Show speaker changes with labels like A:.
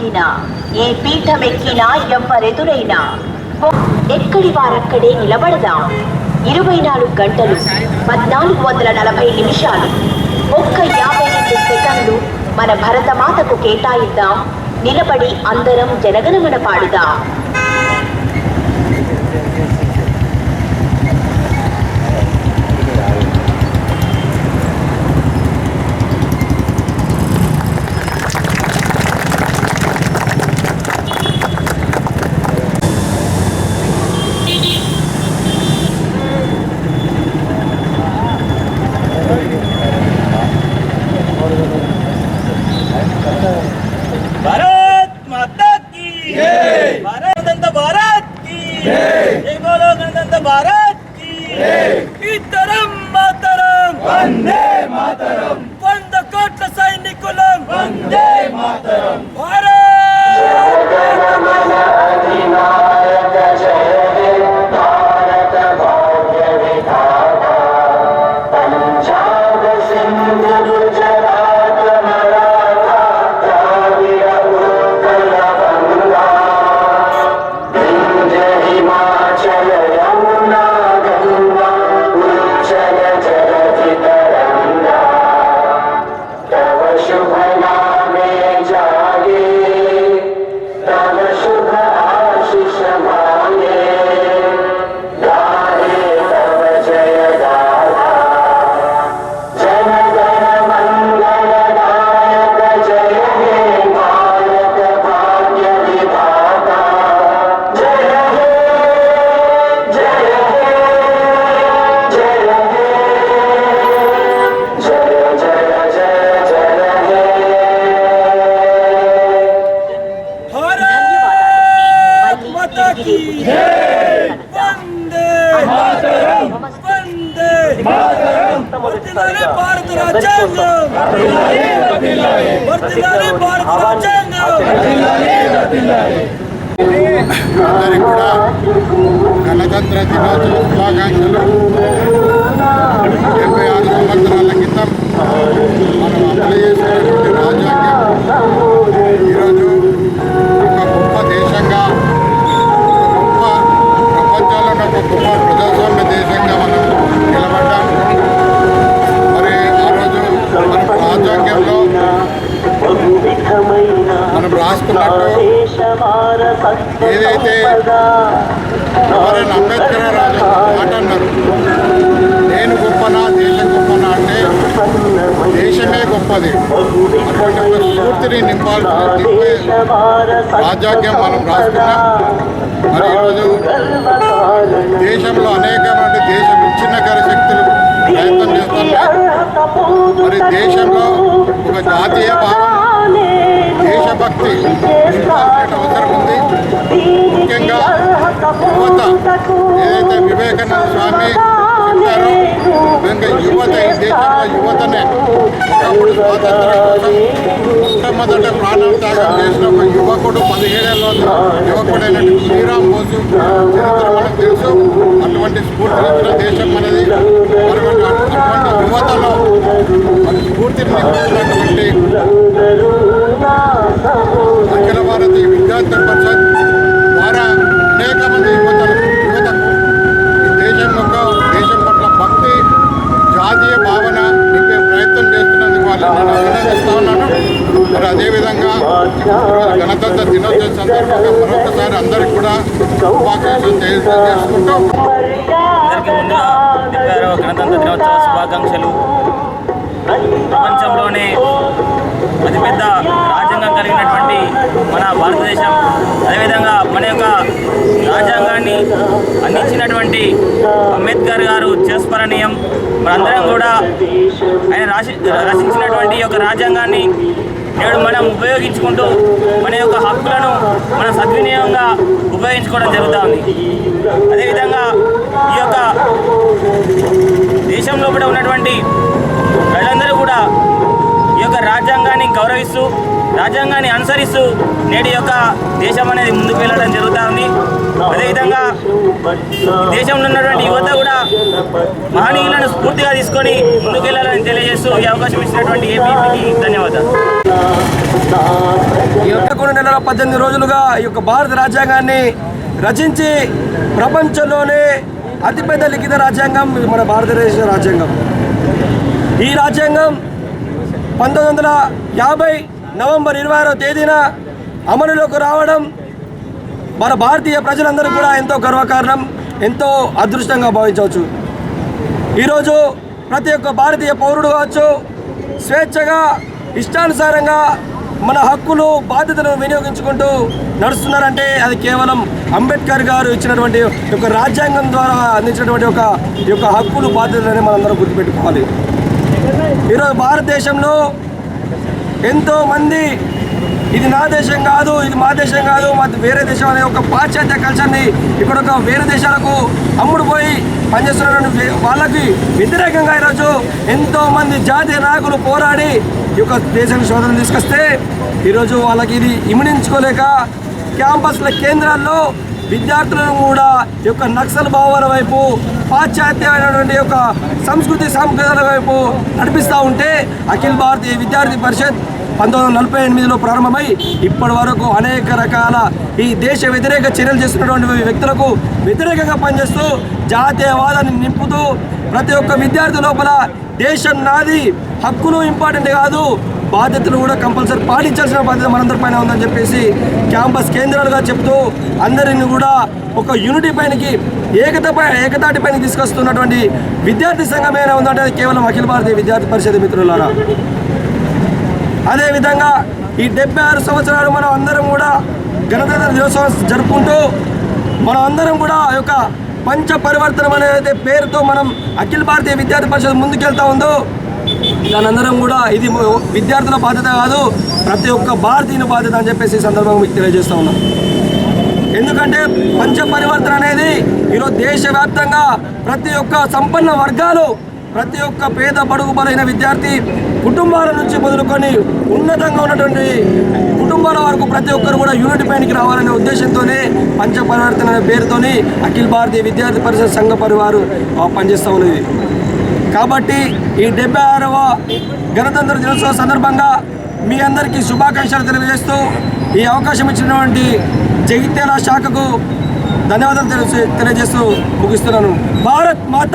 A: పొందినా ఏ పీఠమెక్కినా ఎవ్వరెదురైనా ఎక్కడి వారక్కడే నిలబడదాం. 24 గంటలు 1440 నిమిషాలు 52 సెకండ్లు మన భరతమాతకు కేటాయిద్దాం. నిలబడి అందరం జనగణమన పాడుదాం.
B: भारत की इतरम मातरम वंदे मातरम వంద కోట్ల సైనికులం వందే మాతరం భారత్ భారత రాజ్యాంగం
C: అందరికీ కూడా గణతంత్ర దినోత్సవ శుభాకాంక్షలు. 76 సంవత్సరాల క్రితం మనం అమలు చేసినటువంటి రాజ్యాంగం ఈరోజు ఒక గొప్ప దేశంగా, ఒక గొప్ప ప్రపంచంలో ఒక గొప్ప ప్రజాస్వామ్య దేశంగా మనం నిలబడ్డాం. మరి ఆ రోజు మన రాజ్యాంగంలో మనం రాసుకున్నట్టు ఏదైతే ఎవరైనా అంబేద్కర్ రాజు మాట అన్నారు, నేను గొప్పనా దేశం గొప్పనా అంటే దేశమే గొప్పది. అటువంటి ఒక స్ఫూర్తిని నింపే రాజ్యాంగం మనం రాసుకున్నాం. మరి ఈరోజు దేశంలో అనేకమైన దేశ విచ్ఛిన్నకర శక్తులు ప్రయత్నం చేస్తున్నాయి. మరి దేశంలో ఒక జాతీయ భావం, దేశభక్తి నింపాల్సిన అవసరం ఉంది. ముఖ్యంగా యువత, ఏదైతే వివేకానంద స్వామి చెప్పారో, ఇంకా యువత, ఈ దేశంలో యువతనే ఒకప్పుడు స్వాతంత్రం కోసం మొట్టమొదట ప్రాణత్యాగం చేసిన ఒక యువకుడు, 17 ఏళ్ళ యువకుడైనటువంటి శ్రీరామ్ బోసు చరిత్ర మనకు తెలుసు. అటువంటి స్ఫూర్తినిచ్చిన దేశం మనది. మరి అటువంటి యువతలో మరి స్ఫూర్తిని నింపుతున్నటువంటి అఖిల భారతీయ విద్యార్థి పరిషత్ ద్వారా అనేక మంది యువతకు ఈ దేశం పట్ల భక్తి, జాతీయ భావన నింపే ప్రయత్నం చేస్తున్నందుకు వాళ్ళని నేను అభినందిస్తా ఉన్నాను. మరి అదేవిధంగా ఈరోజు గణతంత్ర దినోత్సవం సందర్భంగా మరొకసారి అందరికీ కూడా శుభాకాంక్షలు తెలియజేసుకుంటూ
B: గణతంత్ర దినోత్సవ శుభాకాంక్షలు. ప్రపంచంలోనే అతిపెద్ద రాజ్యాంగం కలిగినటువంటి మన భారతదేశం, అదేవిధంగా మన యొక్క రాజ్యాంగాన్ని అందించినటువంటి అంబేద్కర్ గారు చిరస్మరణీయం. మనందరం కూడా ఆయన రచించినటువంటి యొక్క రాజ్యాంగాన్ని నేడు మనం ఉపయోగించుకుంటూ మన యొక్క హక్కులను మన సద్వినియోగంగా ఉపయోగించుకోవడం జరుగుతుంది. అదేవిధంగా ఈ యొక్క దేశంలో కూడా ఉన్నటువంటి ప్రజలందరూ కూడా ఈ యొక్క రాజ్యాంగాన్ని గౌరవిస్తూ, రాజ్యాంగాన్ని అనుసరిస్తూ నేటి యొక్క దేశం అనేది ముందుకు వెళ్ళడం జరుగుతుంది. అదేవిధంగా దేశంలో ఉన్నటువంటి యువత కూడా మహనీయులను స్ఫూర్తిగా తీసుకొని ముందుకు వెళ్ళాలని తెలియజేస్తూ ఈ అవకాశం ఇచ్చినటువంటి ఏపీకి ధన్యవాదాలు.
D: యువత కూడా 12 నెలల 18 రోజులుగా ఈ యొక్క భారత రాజ్యాంగాన్ని రచించి ప్రపంచంలోనే అతిపెద్ద లిఖిత రాజ్యాంగం మన భారతదేశ రాజ్యాంగం. ఈ రాజ్యాంగం 1950 నవంబర్ 26వ తేదీన అమలులోకి రావడం మన భారతీయ ప్రజలందరూ కూడా ఎంతో గర్వకారణం, ఎంతో అదృష్టంగా భావించవచ్చు. ఈరోజు ప్రతి ఒక్క భారతీయ పౌరుడు కావచ్చు స్వేచ్ఛగా ఇష్టానుసారంగా మన హక్కులు బాధ్యతలను వినియోగించుకుంటూ నడుస్తున్నారంటే అది కేవలం అంబేద్కర్ గారు ఇచ్చినటువంటి ఒక రాజ్యాంగం ద్వారా అందించినటువంటి ఈ యొక్క హక్కులు బాధ్యతలని మనందరం గుర్తుపెట్టుకోవాలి. ఈరోజు భారతదేశంలో ఎంతోమంది ఇది నా దేశం కాదు, ఇది మా దేశం కాదు, మాది వేరే దేశం అనే ఒక పాశ్చాత్య కల్చర్ని ఇక్కడ ఒక వేరే దేశాలకు అమ్ముడుపోయి పనిచేస్తున్నటువంటి వాళ్ళకి వ్యతిరేకంగా ఈరోజు ఎంతోమంది జాతీయ నాయకులు పోరాడి ఈ యొక్క దేశానికి శోధన తీసుకొస్తే ఈరోజు వాళ్ళకి ఇది ఇమిడించుకోలేక క్యాంపస్ల కేంద్రాల్లో విద్యార్థులను కూడా ఈ యొక్క నక్సల్ భావాల వైపు పాశ్చాత్యమైనటువంటి యొక్క సంస్కృతి సాంప్రదాయాల వైపు నడిపిస్తూ ఉంటే అఖిల భారతీయ విద్యార్థి పరిషత్ 1948లో ప్రారంభమై ఇప్పటి వరకు అనేక రకాల ఈ దేశ వ్యతిరేక చర్యలు చేస్తున్నటువంటి వ్యక్తులకు వ్యతిరేకంగా పనిచేస్తూ జాతీయవాదాన్ని నింపుతూ ప్రతి ఒక్క విద్యార్థి లోపల దేశం నాది, హక్కులు ఇంపార్టెంట్ కాదు, బాధ్యతలు కూడా కంపల్సరీ పాటించాల్సిన బాధ్యత మనందరిపైన ఉందని చెప్పేసి క్యాంపస్ కేంద్రాలుగా చెప్తూ అందరిని కూడా ఒక యూనిటీ పైనకి ఏకతాటి పైన తీసుకొస్తున్నటువంటి విద్యార్థి సంఘం ఏమైనా ఉందంటే అది కేవలం అఖిల భారతీయ విద్యార్థి పరిషత్ మిత్రులారా. అదేవిధంగా ఈ 76 సంవత్సరాలు మనం అందరం కూడా గణతంత్ర దినోత్సవం జరుపుకుంటూ మనం అందరం కూడా ఈ యొక్క పంచ పరివర్తనం అనే పేరుతో మనం అఖిల భారతీయ విద్యార్థి పరిషత్ ముందుకెళ్తా ఉందో దాని అందరం కూడా ఇది విద్యార్థుల బాధ్యత కాదు, ప్రతి ఒక్క భారతీయుని బాధ్యత అని చెప్పేసి ఈ సందర్భంగా మీకు తెలియజేస్తూ ఉన్నాం. ఎందుకంటే పంచ పరివర్తన అనేది ఈరోజు దేశవ్యాప్తంగా ప్రతి ఒక్క సంపన్న వర్గాలు, ప్రతి ఒక్క పేద బడుగు బలైన విద్యార్థి కుటుంబాల నుంచి మొదలుకొని ఉన్నతంగా ఉన్నటువంటి కుటుంబాల వరకు ప్రతి ఒక్కరు కూడా యూనిటీ పైనకి రావాలనే ఉద్దేశంతోనే పంచ పరివర్తన అనే పేరుతోని అఖిల భారతీయ విద్యార్థి పరిషత్ సంఘ పరివారు పనిచేస్తూ ఉన్నది. కాబట్టి ఈ 76వ గణతంత్ర దినోత్సవం సందర్భంగా మీ అందరికీ శుభాకాంక్షలు తెలియజేస్తూ ఈ అవకాశం ఇచ్చినటువంటి జగిత్యాల శాఖకు ధన్యవాదాలు తెలియజేస్తూ ముగిస్తున్నాను. భారత్ మాత